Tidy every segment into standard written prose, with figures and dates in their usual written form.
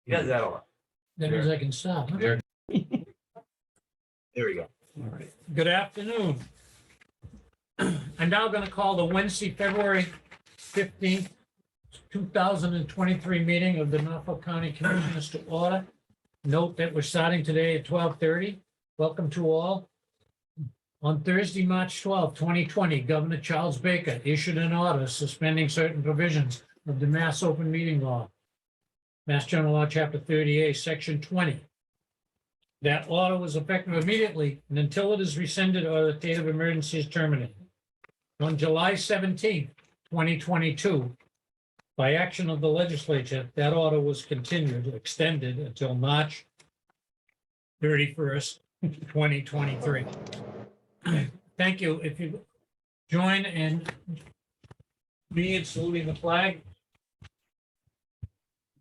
He does that a lot. That means I can stop. huh? There we go. All right. Good afternoon. I'm now going to call the Wednesday, February 15th, 2023 meeting of the Norfolk County Commissioners to order. Note that we're starting today at 12:30. Welcome to all. On Thursday, March 12, 2020, Governor Charles Baker issued an order suspending certain provisions of the Mass Open Meeting Law. Mass General Law, Chapter 30A, Section 20. That order was effective immediately and until it is rescinded or the state of emergency is terminated. On July 17, 2022, by action of the legislature, that order was extended until March 31st, 2023. Thank you. If you join in me in saluting the flag.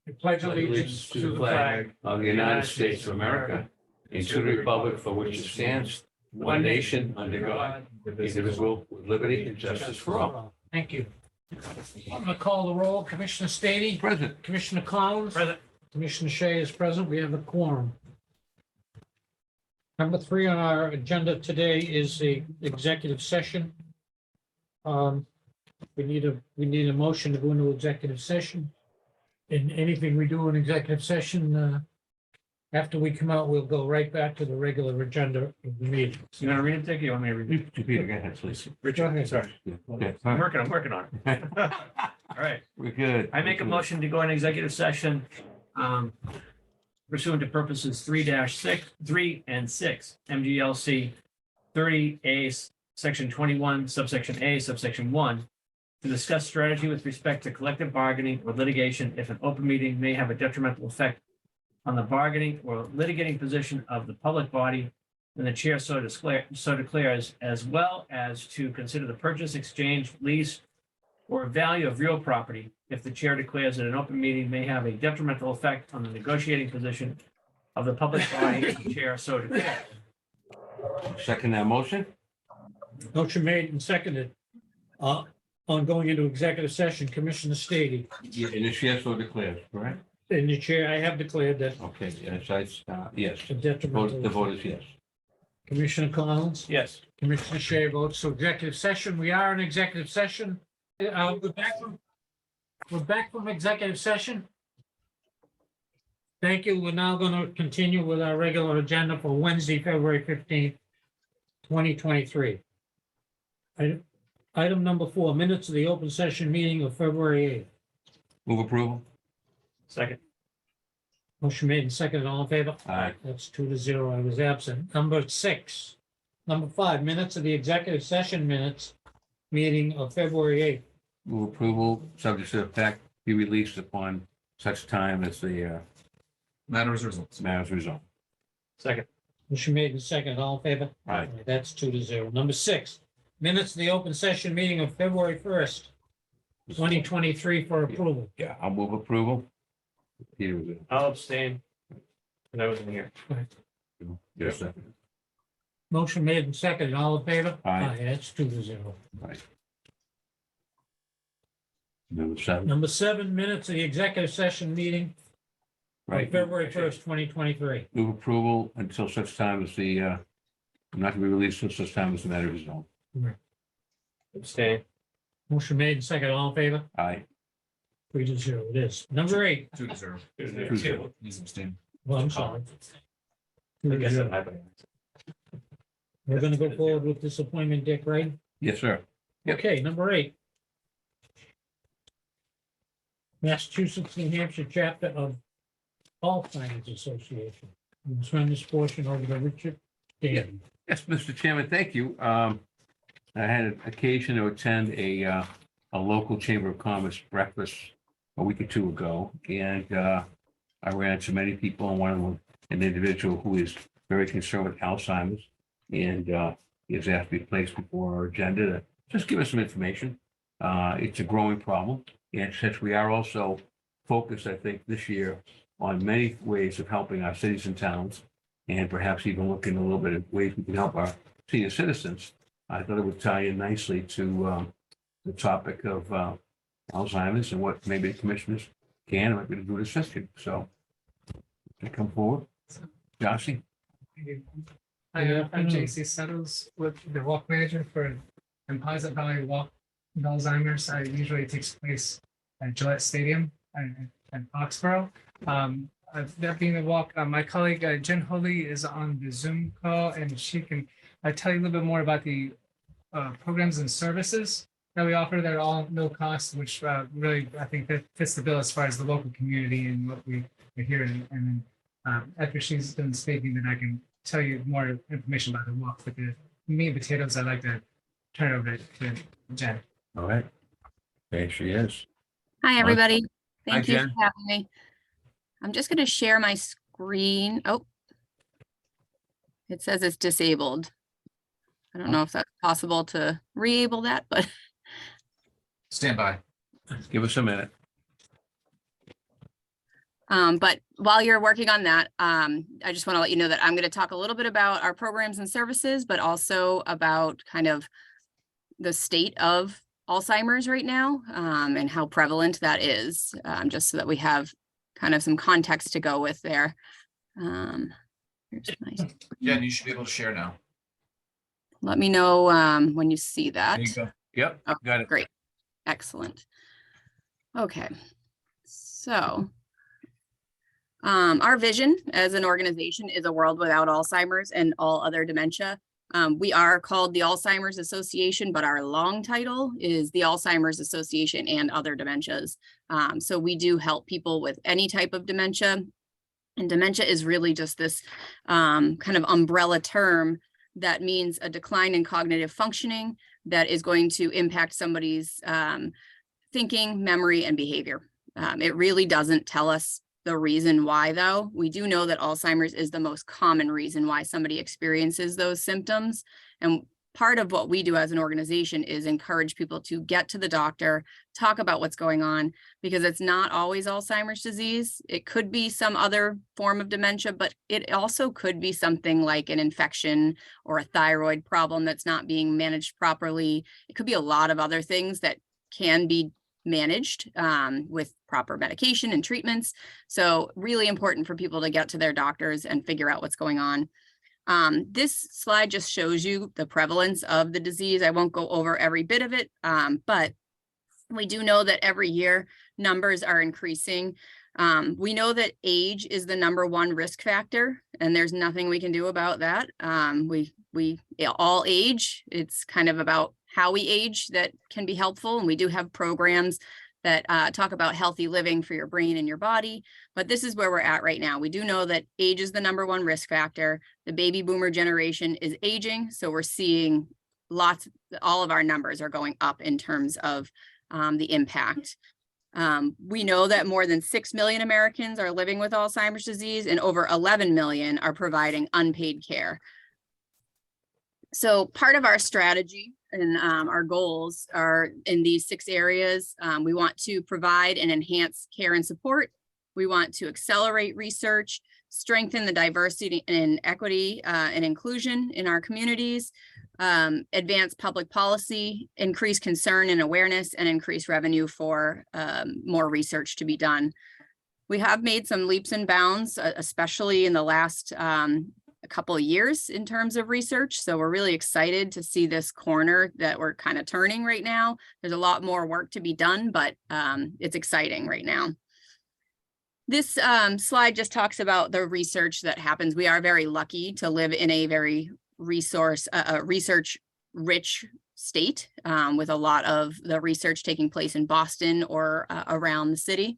I pledge allegiance To the flag of the United States of America and to the republic for which it stands, one nation under God, indivisible, with liberty and justice for all. Thank you. I'm going to call the roll. Commissioner Stady. Present. Commissioner Collins. Present. Commissioner Shea is present. We have a quorum. Number 3 on our agenda today is the executive session. We need a motion to go into executive session. And anything we do in executive session, after we come out, we'll go right back to the regular agenda of the meeting. You want to read it, Dick? You want me to read it? Peter, go ahead, please. Go Richard, ahead. sorry. Okay. I'm working on it. All right. We're good. I make a motion to go in executive session pursuant to purposes 3 and 6, MGLC 30A, Section 21, subsection A, subsection 1, to discuss strategy with respect to collective bargaining or litigation if an open meeting may have a detrimental effect on the bargaining or litigating position of the public body, and the chair so declares, as well as to consider the purchase, exchange, lease, or value of real property if the chair declares that an open meeting may have a detrimental effect on the negotiating position of the public body, and the chair so declares. Second that motion? Motion made and seconded. On going into executive session, Commissioner Stady. Yeah, and the chair so declares, correct? In the chair, I have declared that Okay, yes, a detrimental. the vote is yes. Commissioner Collins. Yes. Commissioner Shea votes. So executive session, we are in executive session. We're back from executive session. Thank you. We're now going to continue with our regular agenda for Wednesday, February 15th, 2023. Item number 4, minutes of the open session meeting of February 8th. Move approval? Second. Motion made and seconded. All in favor? Aye. That's 2-0. I was absent. Number 5, minutes of the executive session minutes meeting of February 8th. Move approval, subject to the fact be released upon such time as the Matters results. matters resolved. Second. Motion made and seconded. All in favor? Aye. That's 2-0. Number 6, minutes of the open session meeting of February 1st, 2023 for approval. Yeah, I'll move approval. Peter, was it? I'll abstain. And I wasn't here. Yes, second. Motion made and seconded. All in favor? Aye. That's 2-0. Number 7. Number 7, minutes of the executive session meeting of Right. February 1st, 2023. Move approval until such time as the, not to be released until such time as the matter is resolved. Abstain. Motion made and seconded. All in favor? Aye. 3-0 it is. Number 8. 2-0. 2-0. Needs some steam. Well, I'm sorry. I guess 2-0. that happened. We're going to go forward with this appointment, Dick, right? Yes, sir. Yep. Okay, number 8. Massachusetts, New Hampshire chapter of Alzheimer's Association. We'll turn this portion over to Richard Danby. Yes, Mr. Chairman, thank you. I had an occasion to attend a local Chamber of Commerce breakfast a week or two ago, and I ran into many people, and one of them, an individual who is very concerned with Alzheimer's, and he has asked to be placed before our agenda to just give us some information. It's a growing problem, and since we are also focused, I think, this year on many ways of helping our cities and towns, and perhaps even looking a little bit at ways we can help our senior citizens, I thought it would tie in nicely to the topic of Alzheimer's and what maybe the commissioners can, I'm happy to do it assist you. So can I come forward? Darcy? Yeah. I'm JC Settles with the walk manager for Composite Valley Walk with Alzheimer's. Usually takes place at Gillette Stadium in Foxborough. That being the walk, my colleague Jen Holy is on the Zoom call and she can tell you a little bit more about the programs and services that we offer that are all no cost, which really I think that fits the bill as far as the local community and what we hear. And then after she's done speaking, then I can tell you more information about the walk. But the meat and potatoes, I'd like to turn it over to Jen. All right. There she is. Hi, everybody. Hi, Thank you for Jen. having me. I'm just going to share my screen. Oh, it says it's disabled. I don't know if that's possible to re-able that, but Stand by. Give us a minute. but while you're working on that, I just want to let you know that I'm going to talk a little bit about our programs and services, but also about kind of the state of Alzheimer's right now, and how prevalent that is, just so that we have kind of some context to go with there. Here's my, Jen, you should be able to share now. let me know when you see that. There you go. Yep, Oh, got it. Great. Excellent. Okay. So our vision as an organization is a world without Alzheimer's and all other dementia. We are called the Alzheimer's Association, but our long title is the Alzheimer's Association and Other Dementias. So we do help people with any type of dementia. And dementia is really just this kind of umbrella term that means a decline in cognitive functioning that is going to impact somebody's thinking, memory, and behavior. It really doesn't tell us the reason why, though. We do know that Alzheimer's is the most common reason why somebody experiences those symptoms. And part of what we do as an organization is encourage people to get to the doctor, talk about what's going on, because it's not always Alzheimer's disease. It could be some other form of dementia, but it also could be something like an infection or a thyroid problem that's not being managed properly. It could be a lot of other things that can be managed with proper medication and treatments. So really important for people to get to their doctors and figure out what's going on. This slide just shows you the prevalence of the disease. I won't go over every bit of it, but we do know that every year numbers are increasing. We know that age is the #1 risk factor, and there's nothing we can do about that. We all age. It's kind of about how we age that can be helpful. And we do have programs that talk about healthy living for your brain and your body. But this is where we're at right now. We do know that age is the #1 risk factor. The baby boomer generation is aging. So we're seeing all of our numbers are going up in terms of the impact. We know that more than 6 million Americans are living with Alzheimer's disease and over 11 million are providing unpaid care. So part of our strategy and our goals are in these 6 areas. We want to provide and enhance care and support. We want to accelerate research, strengthen the diversity and equity and inclusion in our communities, advance public policy, increase concern and awareness, and increase revenue for more research to be done. We have made some leaps and bounds, especially in the last a couple of years in terms of research. So we're really excited to see this corner that we're kind of turning right now. There's a lot more work to be done, but it's exciting right now. This slide just talks about the research that happens. We are very lucky to live in a very research-rich state with a lot of the research taking place in Boston or around the city.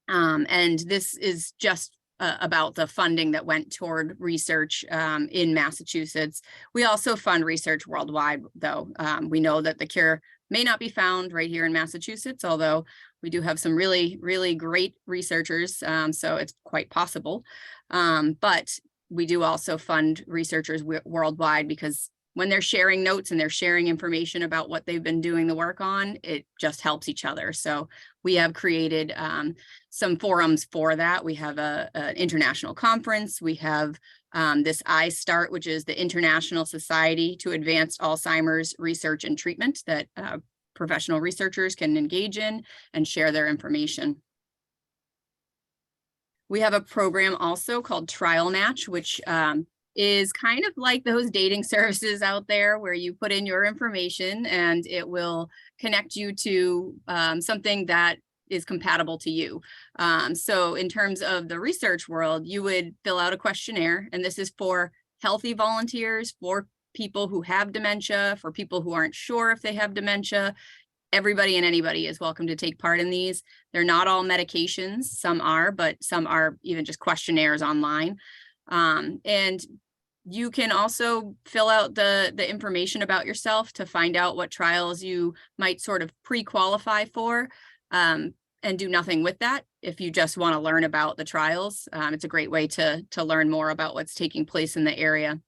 And this is just about the funding that went toward research in Massachusetts. We also fund research worldwide, though. We know that the cure may not be found right here in Massachusetts, although we do have some really, really great researchers, so it's quite possible. But we do also fund researchers worldwide because when they're sharing notes and they're sharing information about what they've been doing the work on, it just helps each other. So we have created some forums for that. We have an international conference. We have this iStart, which is the International Society to Advance Alzheimer's Research and Treatment that professional researchers can engage in and share their information. We have a program also called Trial Match, which is kind of like those dating services out there where you put in your information and it will connect you to something that is compatible to you. So in terms of the research world, you would fill out a questionnaire, and this is for healthy volunteers, for people who have dementia, for people who aren't sure if they have dementia. Everybody and anybody is welcome to take part in these. They're not all medications. Some are, but some are even just questionnaires online. And you can also fill out the information about yourself to find out what trials you might sort of pre-qualify for, and do nothing with that. If you just want to learn about the trials, it's a great way to learn more about what's taking place in the area.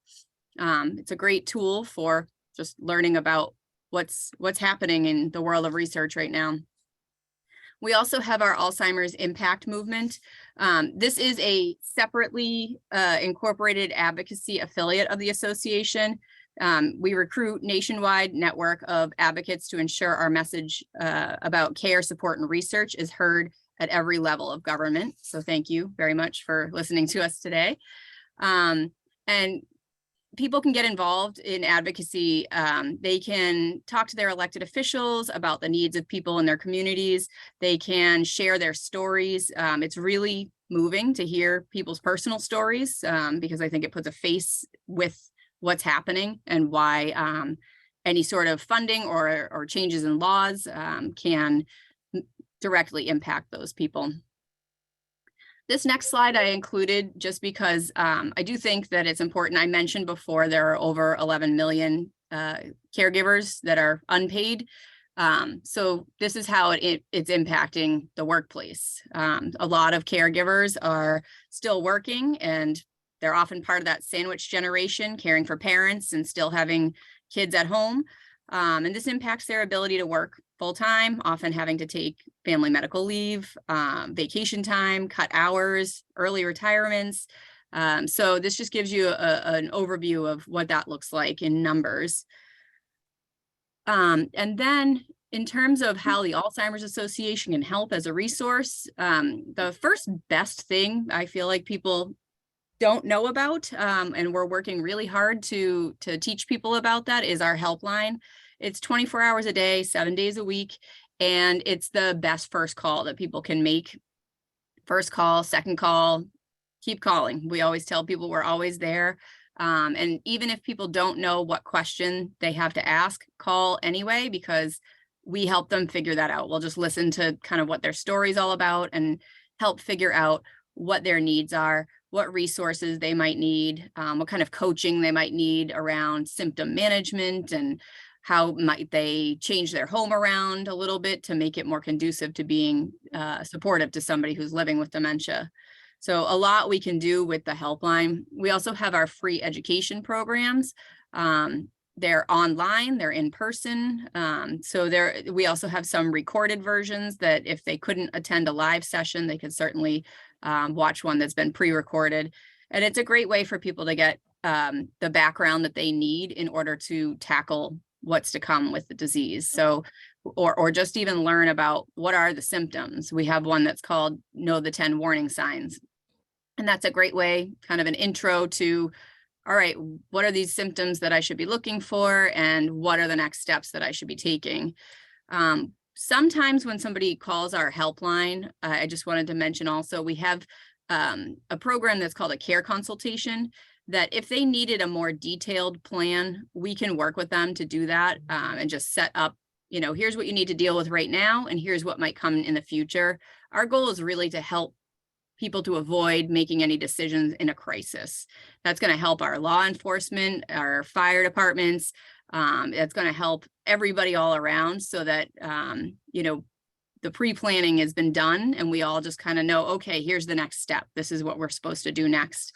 It's a great tool for just learning about what's happening in the world of research right now. We also have our Alzheimer's Impact Movement. This is a separately incorporated advocacy affiliate of the association. We recruit nationwide network of advocates to ensure our message about care, support, and research is heard at every level of government. So thank you very much for listening to us today. And people can get involved in advocacy. They can talk to their elected officials about the needs of people in their communities. They can share their stories. It's really moving to hear people's personal stories because I think it puts a face with what's happening and why any sort of funding or changes in laws can directly impact those people. This next slide I included just because I do think that it's important. I mentioned before there are over 11 million caregivers that are unpaid. So this is how it's impacting the workplace. A lot of caregivers are still working, and they're often part of that sandwich generation, caring for parents and still having kids at home. And this impacts their ability to work full-time, often having to take family medical leave, vacation time, cut hours, early retirements. So this just gives you an overview of what that looks like in numbers. And then in terms of how the Alzheimer's Association can help as a resource, the first best thing I feel like people don't know about, and we're working really hard to teach people about that, is our helpline. It's 24 hours a day, 7 days a week, and it's the best first call that people can make. First call, second call, keep calling. We always tell people we're always there. And even if people don't know what question they have to ask, call anyway, because we help them figure that out. We'll just listen to kind of what their story's all about and help figure out what their needs are, what resources they might need, what kind of coaching they might need around symptom management, and how might they change their home around a little bit to make it more conducive to being supportive to somebody who's living with dementia. So a lot we can do with the helpline. We also have our free education programs. They're online, they're in person. So we also have some recorded versions that if they couldn't attend a live session, they could certainly watch one that's been pre-recorded. And it's a great way for people to get the background that they need in order to tackle what's to come with the disease. So, or just even learn about what are the symptoms. We have one that's called Know the 10 Warning Signs. And that's a great way, kind of an intro to, all right, what are these symptoms that I should be looking for, and what are the next steps that I should be taking? Sometimes when somebody calls our helpline, I just wanted to mention also, we have a program that's called a care consultation, that if they needed a more detailed plan, we can work with them to do that and just set up, here's what you need to deal with right now, and here's what might come in the future. Our goal is really to help people to avoid making any decisions in a crisis. That's going to help our law enforcement, our fire departments. It's going to help everybody all around so that, the pre-planning has been done and we all just kind of know, okay, here's the next step. This is what we're supposed to do next.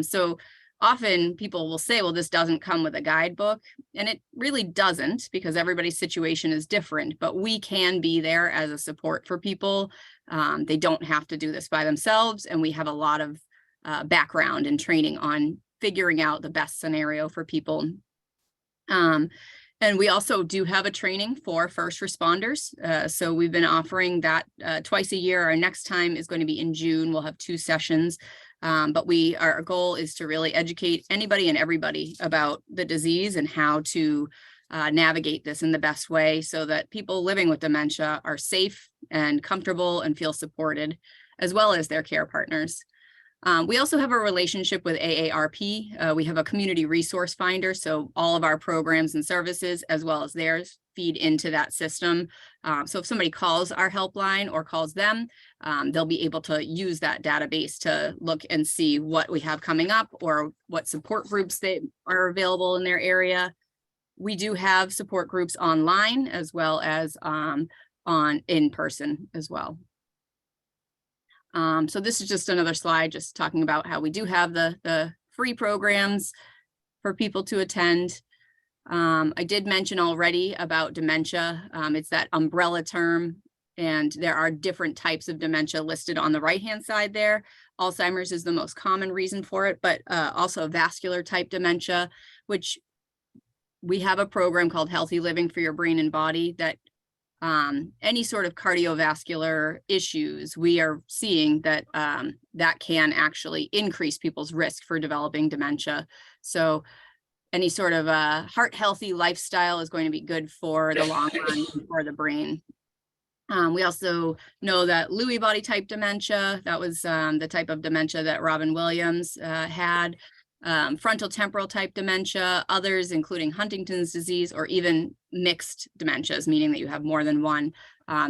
So often people will say, well, this doesn't come with a guidebook, and it really doesn't, because everybody's situation is different, but we can be there as a support for people. They don't have to do this by themselves, and we have a lot of background and training on figuring out the best scenario for people. And we also do have a training for first responders. So we've been offering that twice a year. Our next time is going to be in June. We'll have 2 sessions. But our goal is to really educate anybody and everybody about the disease and how to navigate this in the best way so that people living with dementia are safe and comfortable and feel supported, as well as their care partners. We also have a relationship with AARP. We have a community resource finder, so all of our programs and services, as well as theirs, feed into that system. So if somebody calls our helpline or calls them, they'll be able to use that database to look and see what we have coming up or what support groups that are available in their area. We do have support groups online as well as in person as well. So this is just another slide just talking about how we do have the free programs for people to attend. I did mention already about dementia. It's that umbrella term, and there are different types of dementia listed on the right-hand side there. Alzheimer's is the most common reason for it, but also vascular type dementia, which we have a program called Healthy Living for Your Brain and Body that any sort of cardiovascular issues, we are seeing that that can actually increase people's risk for developing dementia. So any sort of heart healthy lifestyle is going to be good for the long run for the brain. We also know that Lewy body type dementia, that was the type of dementia that Robin Williams had. Frontal temporal type dementia, others including Huntington's disease or even mixed dementias, meaning that you have more than one.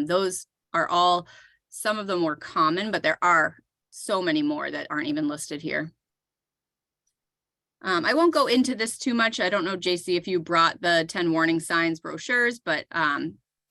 Those are all, some of them more common, but there are so many more that aren't even listed here. I won't go into this too much. I don't know, JC, if you brought the 10 warning signs brochures, but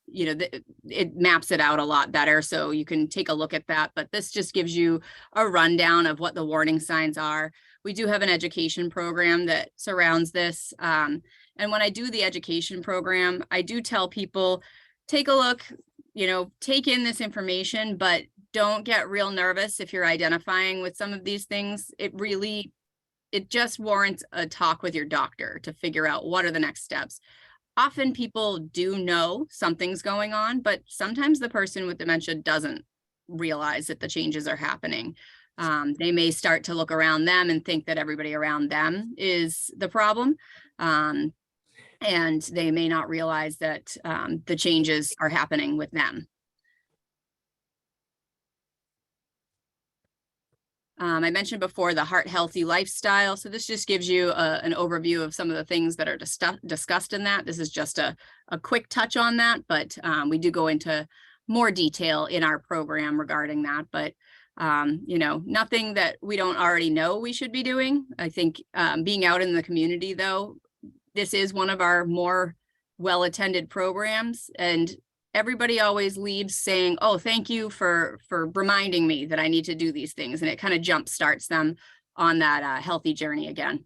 you know, it maps it out a lot better, so you can take a look at that. But this just gives you a rundown of what the warning signs are. We do have an education program that surrounds this. And when I do the education program, I do tell people, take a look, you know, take in this information, but don't get real nervous if you're identifying with some of these things. It just warrants a talk with your doctor to figure out what are the next steps. Often people do know something's going on, but sometimes the person with dementia doesn't realize that the changes are happening. They may start to look around them and think that everybody around them is the problem. And they may not realize that the changes are happening with them. I mentioned before the heart healthy lifestyle. So this just gives you an overview of some of the things that are discussed in that. This is just a quick touch on that, but we do go into more detail in our program regarding that. But you know, nothing that we don't already know we should be doing. I think being out in the community, though, this is one of our more well-attended programs, and everybody always leaves saying, oh, thank you for reminding me that I need to do these things. And it kind of jump starts them on that healthy journey again.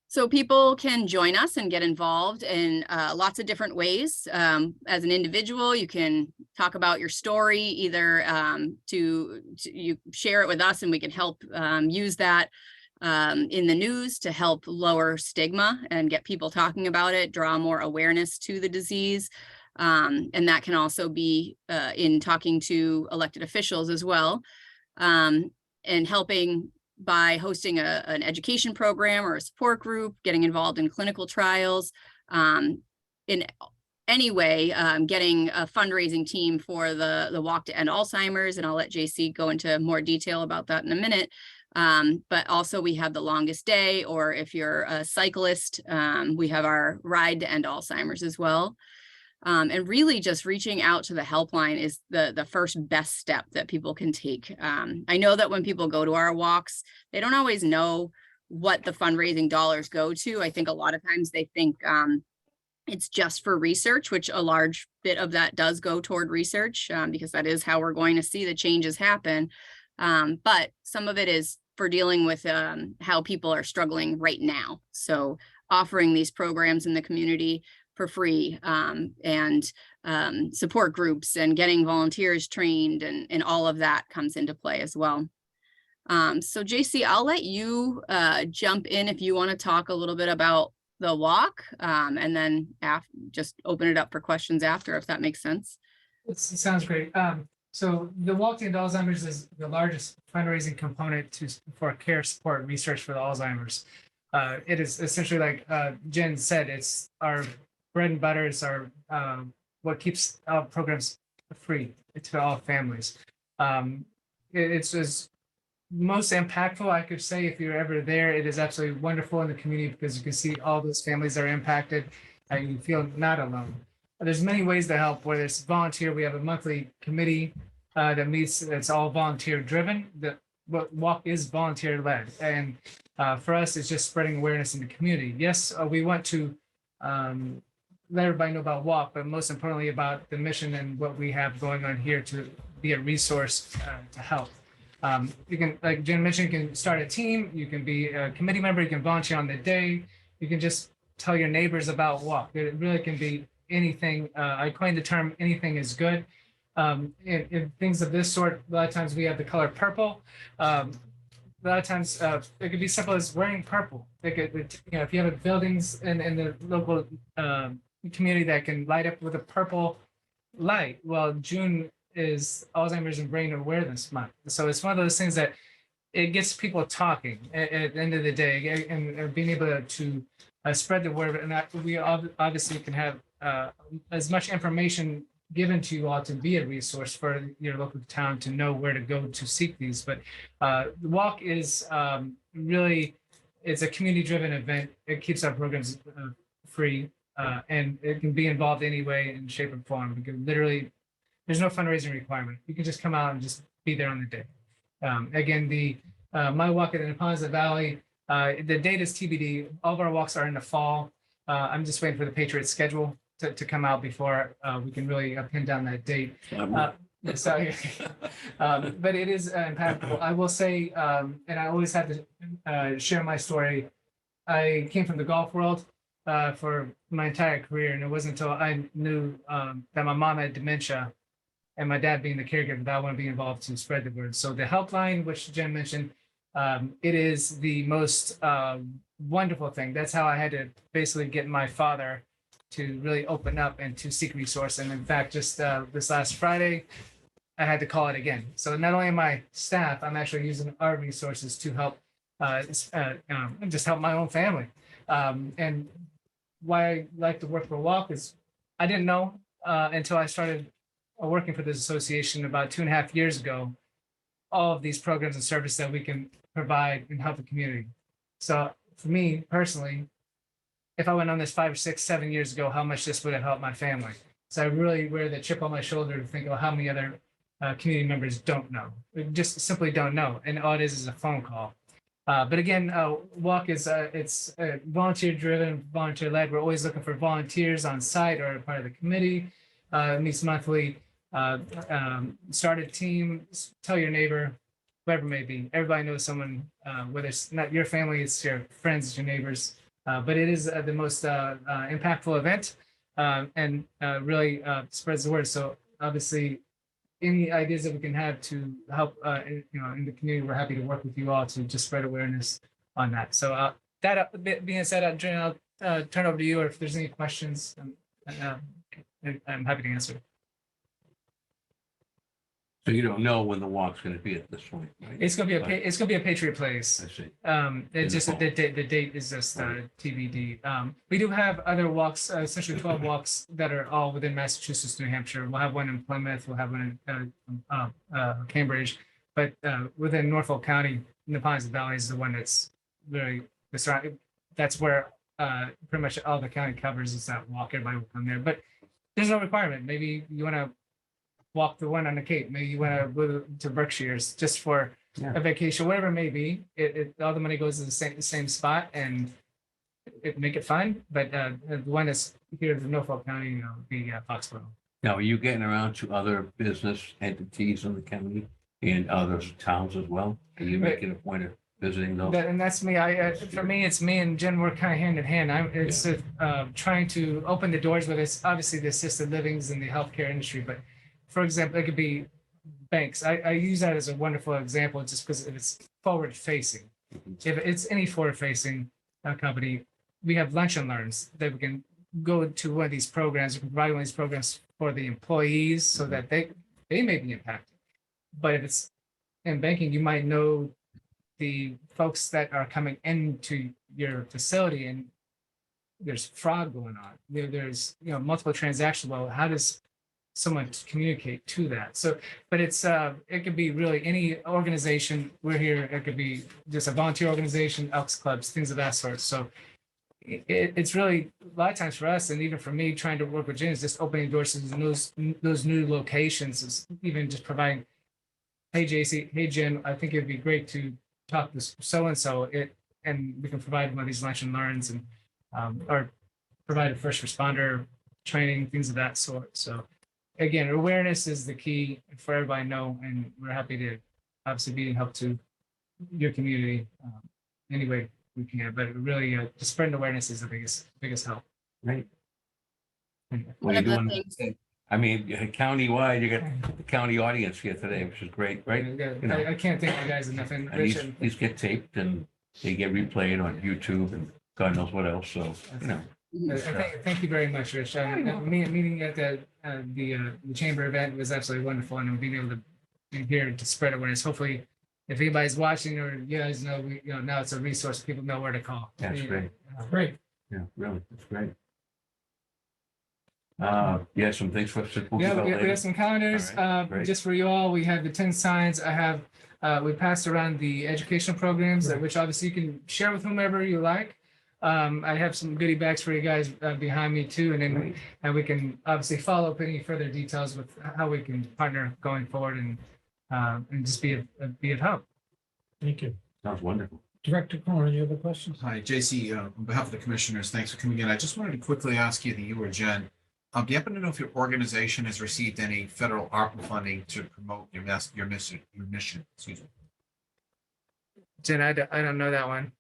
So people can join us and get involved in lots of different ways. As an individual, you can talk about your story, either you share it with us and we can help use that in the news to help lower stigma and get people talking about it, draw more awareness to the disease. And that can also be in talking to elected officials as well, and helping by hosting an education program or a support group, getting involved in clinical trials, in any way, getting a fundraising team for the Walk to End Alzheimer's, and I'll let JC go into more detail about that in a minute. But also we have the longest day, or if you're a cyclist, we have our Ride to End Alzheimer's as well. And really just reaching out to the helpline is the first best step that people can take. I know that when people go to our walks, they don't always know what the fundraising dollars go to. I think a lot of times they think it's just for research, which a large bit of that does go toward research, because that is how we're going to see the changes happen. But some of it is for dealing with how people are struggling right now. So offering these programs in the community for free, and support groups and getting volunteers trained, and all of that comes into play as well. So JC, I'll let you jump in if you want to talk a little bit about the walk, and then just open it up for questions after, if that makes sense. It sounds great. So the Walk to End Alzheimer's is the largest fundraising component for care support and research for the Alzheimer's. It is essentially like Jen said, it's our bread and butter. It's our what keeps our programs free to all families. It's most impactful, I could say, if you're ever there. It is absolutely wonderful in the community because you can see all those families that are impacted and you feel not alone. There's many ways to help, whether it's volunteer. We have a monthly committee that meets, that's all volunteer driven. The walk is volunteer led. And for us, it's just spreading awareness in the community. Yes, we want to let everybody know about walk, but most importantly about the mission and what we have going on here to be a resource to help. You can, like Jen mentioned, you can start a team, you can be a committee member, you can volunteer on the day, you can just tell your neighbors about walk. It really can be anything. I coined the term anything is good. In things of this sort, a lot of times we have the color purple. A lot of times it could be simple as wearing purple. If you have buildings in the local community that can light up with a purple light, well, June is Alzheimer's and Brain Awareness Month. So it's one of those things that it gets people talking at the end of the day, and being able to spread the word. And we obviously can have as much information given to you all to be a resource for your local town to know where to go to seek these. But the walk is really, it's a community-driven event. It keeps our programs free, and it can be involved any way in shape or form. We can literally, there's no fundraising requirement. You can just come out and just be there on the day. Again, the my walk at the Neponset Valley, the date is TBD. All of our walks are in the fall. I'm just waiting for the Patriot schedule to come out before we can really pin down that date. So, but it is impactful. I will say, and I always have to share my story. I came from the golf world for my entire career, and it wasn't until I knew that my mom had dementia and my dad being the caregiver that I want to be involved to spread the word. So the helpline, which Jen mentioned, it is the most wonderful thing. That's how I had to basically get my father to really open up and to seek resource. And in fact, just this last Friday, I had to call it again. So not only am I staff, I'm actually using our resources to help just help my own family. And why I like to work for Walk is I didn't know until I started working for this association about 2.5 years ago, all of these programs and services that we can provide and help the community. So for me personally, if I went on this 5 or 6, 7 years ago, how much this would have helped my family. So I really wear the chip on my shoulder to think of how many other community members don't know, just simply don't know. And all it is a phone call. But again, Walk is it's volunteer driven, volunteer led. We're always looking for volunteers on site or part of the committee. Meets monthly. Start a team, tell your neighbor, whoever it may be. Everybody knows someone, whether it's not your family, it's your friends, it's your neighbors. But it is the most impactful event and really spreads the word. So obviously, any ideas that we can have to help, in the community, we're happy to work with you all to just spread awareness on that. So that being said, Jen, I'll turn over to you, or if there's any questions, I'm happy to answer. So you don't know when the walk's going to be at this point, right? It's gonna be a Patriot Place. I see. It's just the date is just TBD. We do have other walks, essentially 12 walks that are all within Massachusetts, New Hampshire. We'll have one in Plymouth. We'll have one in Cambridge, but within Norfolk County, Neponset Valley is the one that's really that's where pretty much all the county covers is that walk. Everybody will come there, but there's no requirement. Maybe you want to walk the one on the Cape. Maybe you want to go to Berkshires just for a vacation, whatever it may be. All the money goes to the same spot, and make it fun. But the one that's here in Norfolk County, would be Foxborough. Now, are you getting around to other business entities in the county and other towns as well? Are you making a point of visiting those? And that's me. For me, it's me and Jen work kind of hand in hand. It's trying to open the doors, whether it's obviously the assisted livings and the healthcare industry, but for example, it could be banks. I use that as a wonderful example just because it's forward facing. If it's any forward facing company, we have lunch and learns that we can go to one of these programs, we can provide one of these programs for the employees so that they may be impacted. But if it's in banking, you might know the folks that are coming into your facility and there's fraud going on. There's multiple transactions. Well, how does someone communicate to that? So, but it's it could be really any organization. We're here. It could be just a volunteer organization, Elks clubs, things of that sort. So it's really a lot of times for us, and even for me, trying to work with Jen is just opening doors to those new locations. Is even just providing, hey JC, hey Jen, I think it'd be great to talk to so and so. And we can provide one of these lunch and learns and or provide a first responder training, things of that sort. So again, awareness is the key for everybody to know, and we're happy to obviously be in help to your community any way we can. But really, just spreading awareness is the biggest help. Right. One Well, you're of the doing, things, I mean, countywide, you got the county audience here today, which is great, right? I can't thank you guys enough. And And Rich, and these get taped and they get replayed on YouTube and God knows what else. So, thank you very much, Rich. Meeting at the chamber event was absolutely wonderful, and being able to be here to spread awareness. Hopefully, if anybody's watching or you guys know, now it's a resource. People know where to call. That's great. Great. Yeah, really, that's great. Yeah, some things for us to. Yeah, we have some calendars. All right, great. Just for you all, we have the 10 signs. I have, we passed around the educational programs, which obviously you can share with whomever you like. I have some goodie bags for you guys behind me too, and then Great. and we can obviously follow up any further details with how we can partner going forward and just be of help. Thank you. Sounds wonderful. Director Cronin, you have a question? Hi, JC, on behalf of the commissioners, thanks for coming in. I just wanted to quickly ask you, you or Jen, do you happen to know if your organization has received any federal ARPA funding to promote your mission? Excuse me. Jen, I don't know that one.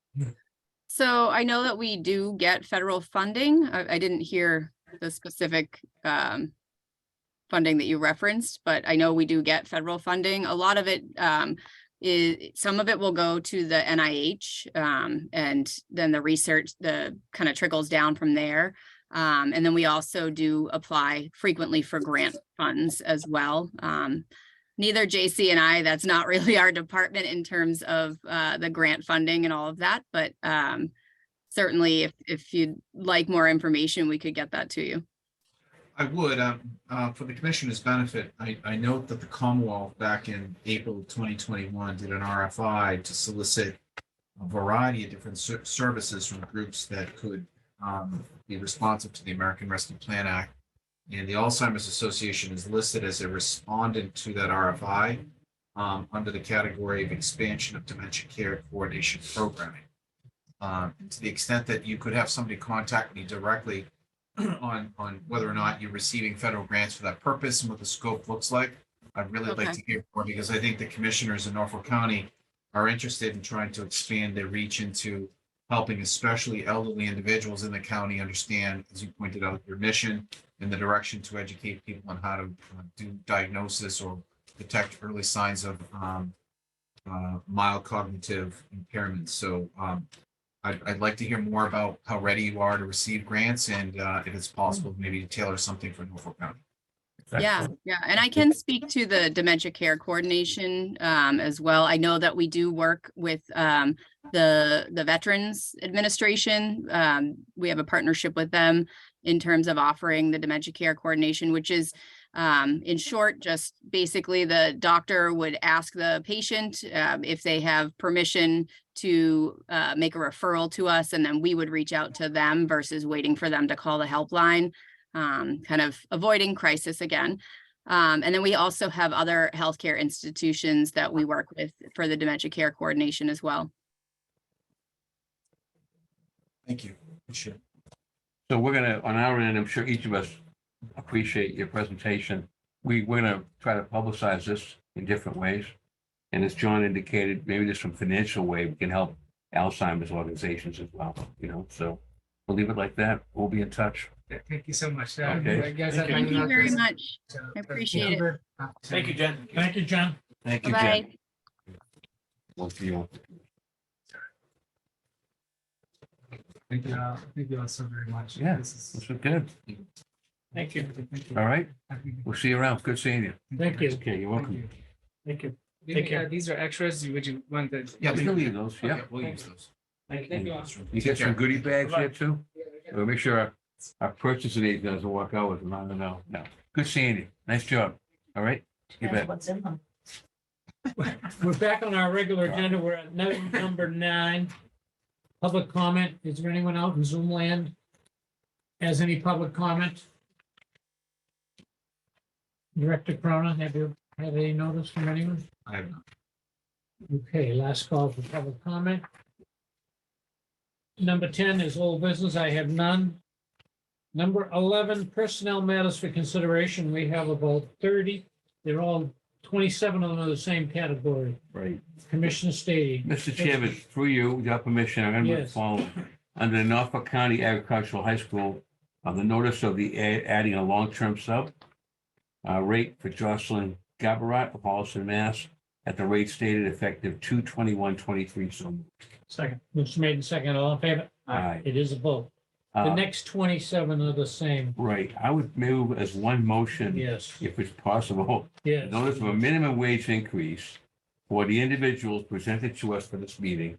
so I know that we do get federal funding. I didn't hear the specific funding that you referenced, but I know we do get federal funding. A lot of it some of it will go to the NIH, and then the research kind of trickles down from there. And then we also do apply frequently for grant funds as well. Neither JC and I, that's not really our department in terms of the grant funding and all of that, but certainly if you'd like more information, we could get that to you. I would, for the commissioner's benefit, I note that the Commonwealth back in April 2021 did an RFI to solicit a variety of different services from groups that could be responsive to the American Rescue Plan Act. And the Alzheimer's Association is listed as a respondent to that RFI under the category of expansion of dementia care coordination programming. And to the extent that you could have somebody contact me directly on whether or not you're receiving federal grants for that purpose and what the scope looks like, I'd really like to hear more, because I think the commissioners in Norfolk County are interested in trying to expand their reach into helping especially elderly individuals in the county understand, as you pointed out, your mission and the direction to educate people on how to do diagnosis or detect early signs of mild cognitive impairments. So I'd like to hear more about how ready you are to receive grants, and if it's possible, maybe tailor something for Norfolk County. Yeah, and I can speak to the dementia care coordination as well. I know that we do work with the Veterans Administration. We have a partnership with them in terms of offering the dementia care coordination, which is in short, just basically the doctor would ask the patient if they have permission to make a referral to us, and then we would reach out to them versus waiting for them to call the helpline. Kind of avoiding crisis again. And then we also have other healthcare institutions that we work with for the dementia care coordination as well. Thank you. Appreciate it. So we're gonna, on our end, I'm sure each of us appreciate your presentation. We're gonna try to publicize this in different ways. And as John indicated, maybe there's some financial way we can help Alzheimer's organizations as well, so we'll leave it like that. We'll be in touch. Thank you so much. Okay. Thank you very much. I appreciate it. Thank you, Jen. Thank you, John. Thank you, Bye. Jen. We'll see you. Thank you all so very much. Yeah. This is. This was good. Thank you. Thank you. All right. Happy- We'll see you around. Good seeing you. Thank you. Okay, you're Thank welcome. you. Thank you. These- Take care. These are extras. Would you want the? Yeah, We can leave those, yeah. Okay, we'll use those. Thank you. Thank you all. You get some goodie bags here too? Yeah, We'll make sure our purchasing agent doesn't walk out with them. I don't know. No. Good seeing you. Nice job. All right? You bet. What's in them? We're back on our regular agenda. We're at note number 9. Public comment. Is there anyone out in Zoom land? Has any public comment? Director Cronin, have you had any notice from anyone? I have not. Okay, last call for public comment. Number 10 is old business. I have none. Number 11, personnel matters for consideration. We have about 30. They're all 27 of them are the same category. Right. Commissioner Stady. Mr. Chairman, through you, with your permission, I'm going to move the Yes. following. Under the Norfolk County Agricultural High School, the notice of the adding a long-term sub rate for Jocelyn Gabarat of Holliston, Mass. At the rate stated effective 2/21/23. So moved. Second. Motion made and second. All in favor? Aye. It is a vote. The Uh, next 27 are the same. Right. I would move as one motion, Yes, if it's possible, yes. notice of a minimum wage increase for the individuals presented to us for this meeting.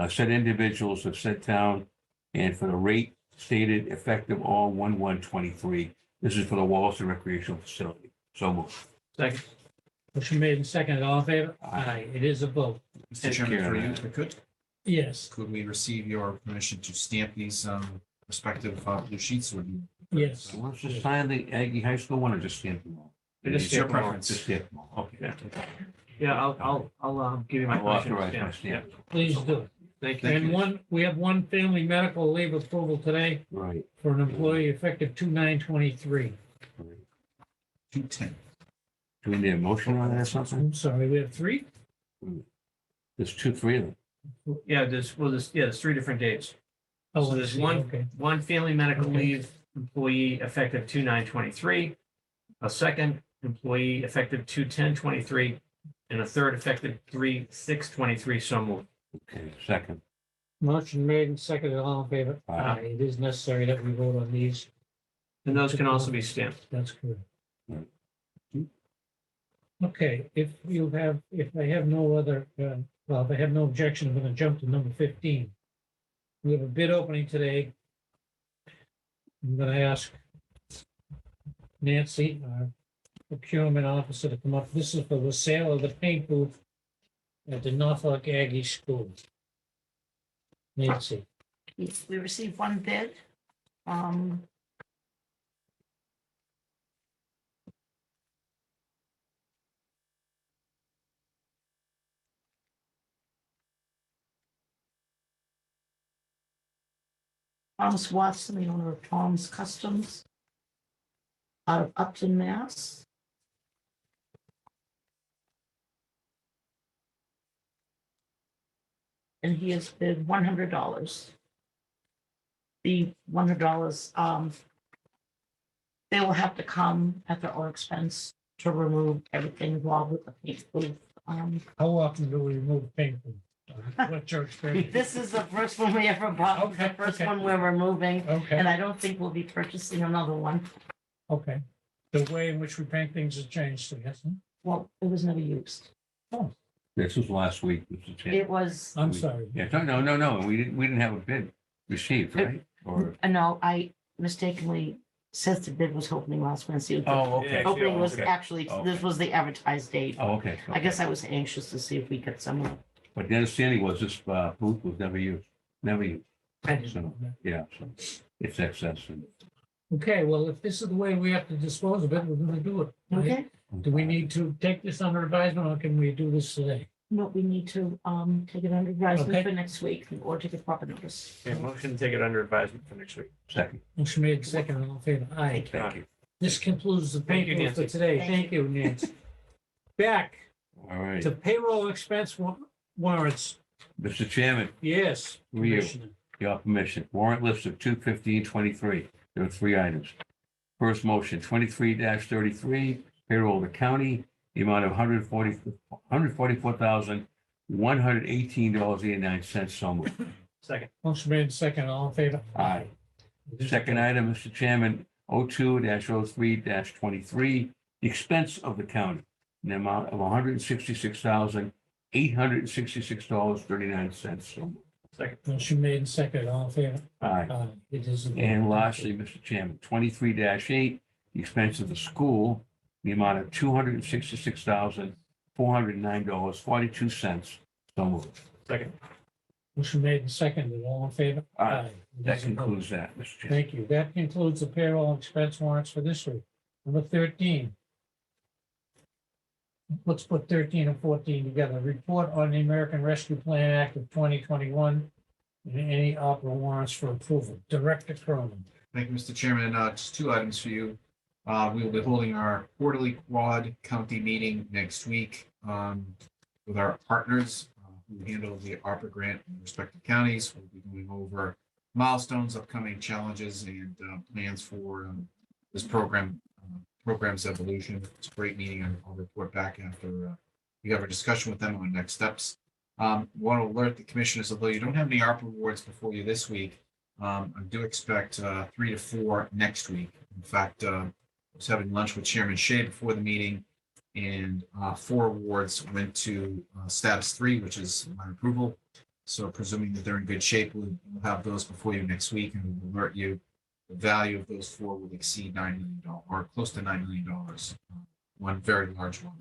Said individuals of said town and for the rate stated effective all 1/1/23. This is for the Wallaston Recreational Facility. So moved. Second. Motion made and seconded. All in favor? Aye. It is a vote. Mr. Take Chairman, care for of you, that. if I could, Yes, could we receive your permission to stamp these respective blue sheets? Would you? yes. So let's just sign the Aggie High School one or just stamp them all? Just It's your stamp them all. preference. Just stamp them all. Okay. Yeah, I'll give you my. I'll permission to authorize my stamp. stamp. Please do. Thank you. Thank And you. we have one family medical leave approval today Right. for an employee effective 2/9/23. 210. Do we need a motion on that or something? I'm sorry, we have 3? There's 3 of them. Yeah, there's 3 different dates. Oh, So I there's see. one- Okay. One family medical Okay. leave employee effective 2/9/23, a second employee effective 2/10/23, and a third effective 3/6/23. So moved. Okay, second. Motion made and seconded. All in favor? Aye. It is necessary that we vote on these. And those can also be stamped. That's good. Right. Okay, if I have no other, if I have no objection, I'm going to jump to number 15. We have a bid opening today. I'm going to ask Nancy, our procurement officer, to come up. This is for the sale of the paint booth at the Norfolk Aggie School. Nancy, Yes, we received one bid. Thomas Watson, the owner of Tom's Customs out of Upton, Mass. And he has bid $100. The $100, they will have to come at their own expense to remove everything involved with the paint booth. how often do we remove paint booth? What's your experience? This is the first one we ever bought, the Okay, first okay. one we're removing, Okay, and I don't think we'll be purchasing another one. okay. The way in which we paint things has changed, I guess. Huh? Well, it was never used. This was last week, Mr. Chairman. It was, I'm sorry. Yeah, no. We didn't have a bid received, right? Or, no, I mistakenly said the bid was opening last Wednesday. oh, okay. Opening was Okay. actually, Okay. this was the advertised date. Oh, okay. I guess I was anxious to see if we could somehow. But the understanding was this booth was never used. So, yeah, so it's excess. And Okay, well, if this is the way we have to dispose of it, we're gonna do it. right? Okay, Do we need to take this under advisement or can we do this today? no, we need to take it under advisement Okay. for next week or take a proper notice. Okay, motion to take it under advisement for next week. Second, Motion made second, all in favor? Aye. thank you. This concludes the Thank you, paint booth for Nancy. today. Thank Thank you, Nancy. Back All right. to payroll expense warrants. Mr. Chairman, Yes. Who are you? Commissioner. your permission. Warrant list of 2/15/23. There are 3 items. First motion, 23-33, payroll of the county, the amount of $144,118.89. So moved. Second. Motion made second, all in favor? Aye. It is Second approved. item, Mr. Chairman, 02-03-23, the expense of the county, in the amount of $166,866.39. So, Second. Motion made second, all in favor? aye. It is approved. And lastly, Mr. Chairman, 23-8, the expense of the school, the amount of $266,409.42. So moved. Second. Motion made and seconded, all in favor? Aye. It That is approved. concludes that, Mr. Chairman. Thank you. That concludes the payroll and expense warrants for this week. Number 13. Let's put 13 and 14 together. Report on the American Rescue Plan Act of 2021 and any opera warrants for approval. Director Cronin. Thank you, Mr. Chairman. Just two items for you. We will be holding our quarterly quad county meeting next week with our partners who handle the ARPA grant in respective counties. We'll be going over milestones, upcoming challenges, and plans for this program's evolution. It's a great meeting. I'll report back after we have a discussion with them on next steps. Want to alert the commissioners, although you don't have any ARPA awards before you this week, I do expect 3 to 4 next week. In fact, I was having lunch with Chairman Shea before the meeting, and 4 awards went to status 3, which is my approval. So presuming that they're in good shape, we'll have those before you next week, and we'll alert you. The value of those 4 will exceed $9 million or close to $9 million. One very large one.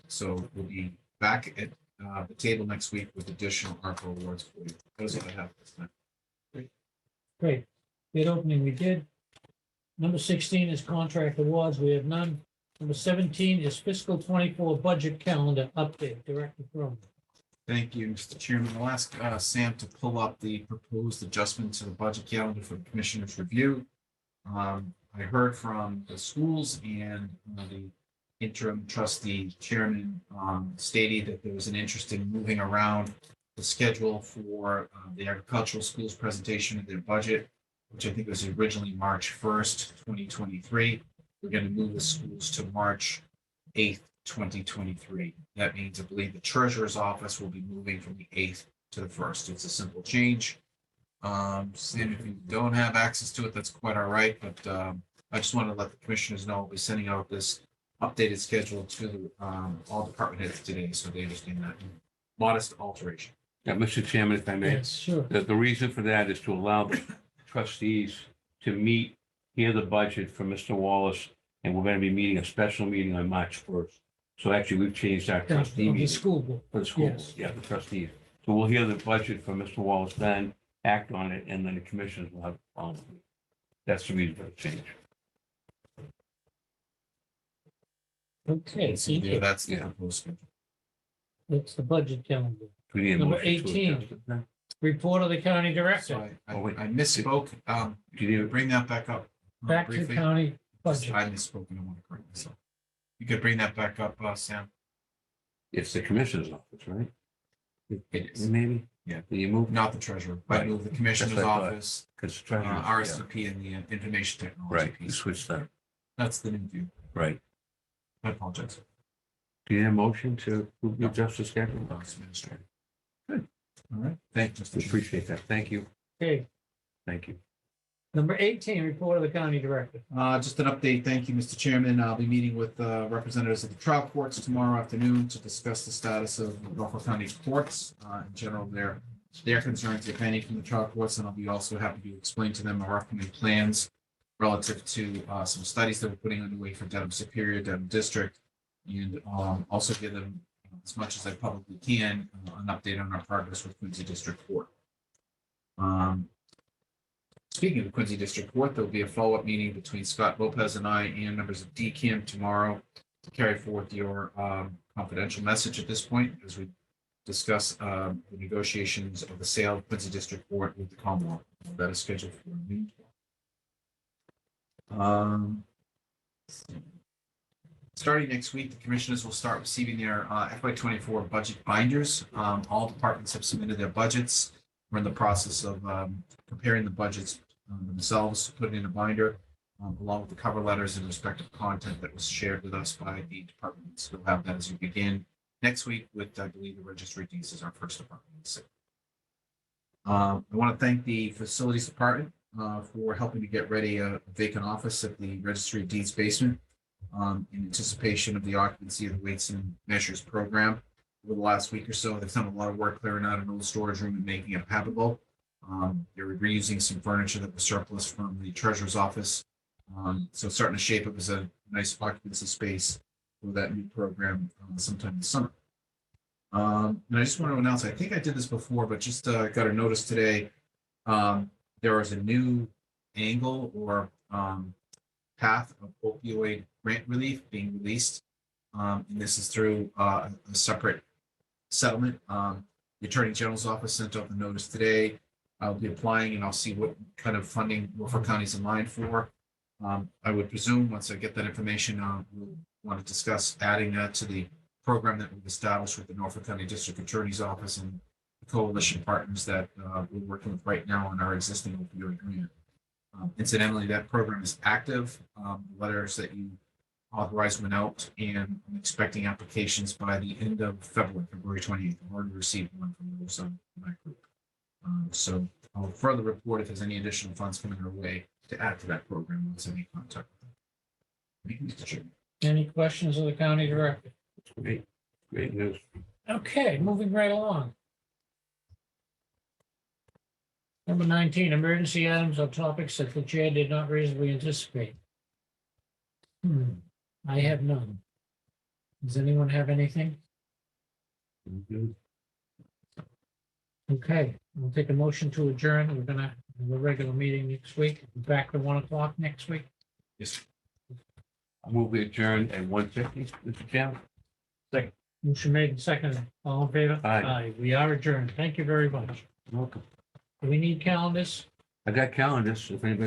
So we'll be back at the table next week with additional ARPA awards for you. Those are what I have this time. Great. Bid opening we did. Number 16 is contract awards. We have none. Number 17 is fiscal 24 budget calendar update. Director Cronin. Thank you, Mr. Chairman. I'll ask Sam to pull up the proposed adjustment to the budget calendar for the commissioner's review. I heard from the schools and the interim trustee chairman stated that there was an interest in moving around the schedule for the agricultural schools presentation of their budget, which I think was originally March 1st, 2023. We're going to move the schools to March 8th, 2023. That means I believe the treasurer's office will be moving from the 8th to the 1st. It's a simple change. Sam, if you don't have access to it, that's quite all right. But I just want to let the commissioners know we'll be sending out this updated schedule to all department heads today, so they understand that. Modest alteration. Yeah, Mr. Chairman, if I may, Yes, sure. the reason for that is to allow the trustees to meet, hear the budget from Mr. Wallace, and we're going to be meeting a special meeting on March 1st. So actually, we've changed our trustee Of the meeting school board. for the school, Yes. yeah, the trustees. So we'll hear the budget from Mr. Wallace, then act on it, and then the commissioners will have. That's the reason for the change. Okay, thank you. That's the Yeah. proposed schedule. That's the budget calendar. Do we need a Number motion to 18. adjust it then? Report of the county So director. I Oh, wait. misspoke. Do you need, Bring that back up. Back to briefly. county budget. I misspoke and I want to correct myself. You could bring that back up, Sam. it's the commissioner's office, right? It is. Maybe? Yeah. Do you move? Not the treasurer, but Right. move the commissioner's That's what I thought. office, Because treasurer. RSVP and the information technology Right, you piece. switched that, That's the new view. right. I apologize. Do you need a motion to adjust the schedule? That's administrative. Good. All right. Thank you, Mr. We Chairman. appreciate that. Thank you. Okay, Thank you. number 18, report of the county director. Just an update. Thank you, Mr. Chairman. I'll be meeting with representatives of the trial courts tomorrow afternoon to discuss the status of Norfolk County courts, in general, their concerns, if any, from the trial courts, and I'll be also happy to explain to them our upcoming plans relative to some studies that we're putting underway for Dedham Superior, Dedham District, and also give them, as much as I probably can, an update on our progress with Quincy District Court. Speaking of the Quincy District Court, there'll be a follow-up meeting between Scott Lopez and I and members of DCAM tomorrow to carry forth your confidential message at this point as we discuss the negotiations of the sale of Quincy District Court with the Commonwealth. That is scheduled for noon. Starting next week, the commissioners will start receiving their FY24 budget binders. All departments have submitted their budgets. We're in the process of preparing the budgets themselves, put it in a binder, along with the cover letters and respective content that was shared with us by the departments. We'll have that as we begin next week with, I believe, the registry of deeds is our first department. I want to thank the facilities department for helping to get ready a vacant office at the Registry of Deeds basement in anticipation of the occupancy of the Weights and Measures program. Over the last week or so, they've done a lot of work clearing out an old storage room and making it habitable. They're reusing some furniture that was surplus from the treasurer's office. So it's starting to shape up as a nice occupancy space for that new program sometime this summer. And I just want to announce, I think I did this before, but just got a notice today. There is a new angle or path of opioid grant relief being released. And this is through a separate settlement. The Attorney General's office sent out the notice today. I'll be applying and I'll see what kind of funding Norfolk County's in line for. I would presume once I get that information, we'll want to discuss adding that to the program that we've established with the Norfolk County District Attorney's Office and the coalition partners that we're working with right now on our existing opioid grant. Incidentally, that program is active. Letters that you authorized went out, and I'm expecting applications by the end of February 28th. I've already received one from those on my group. So I'll further report if there's any additional funds coming our way to add to that program once I make contact with them. Thank you, Mr. Chairman. Any questions of the county director? Great, great news. Okay, moving right along. Number 19, emergency items or topics that the chair did not reasonably anticipate. I have none. Does anyone have anything? Good. Okay, we'll take a motion to adjourn. We're gonna have a regular meeting next week, back to 1 o'clock next week. Yes. I move we adjourn at 1:50, Mr. Chairman. Motion made and seconded. All in favor? Aye. We are adjourned. Thank you very much. Welcome. Do we need calendars? I got calendars, if anybody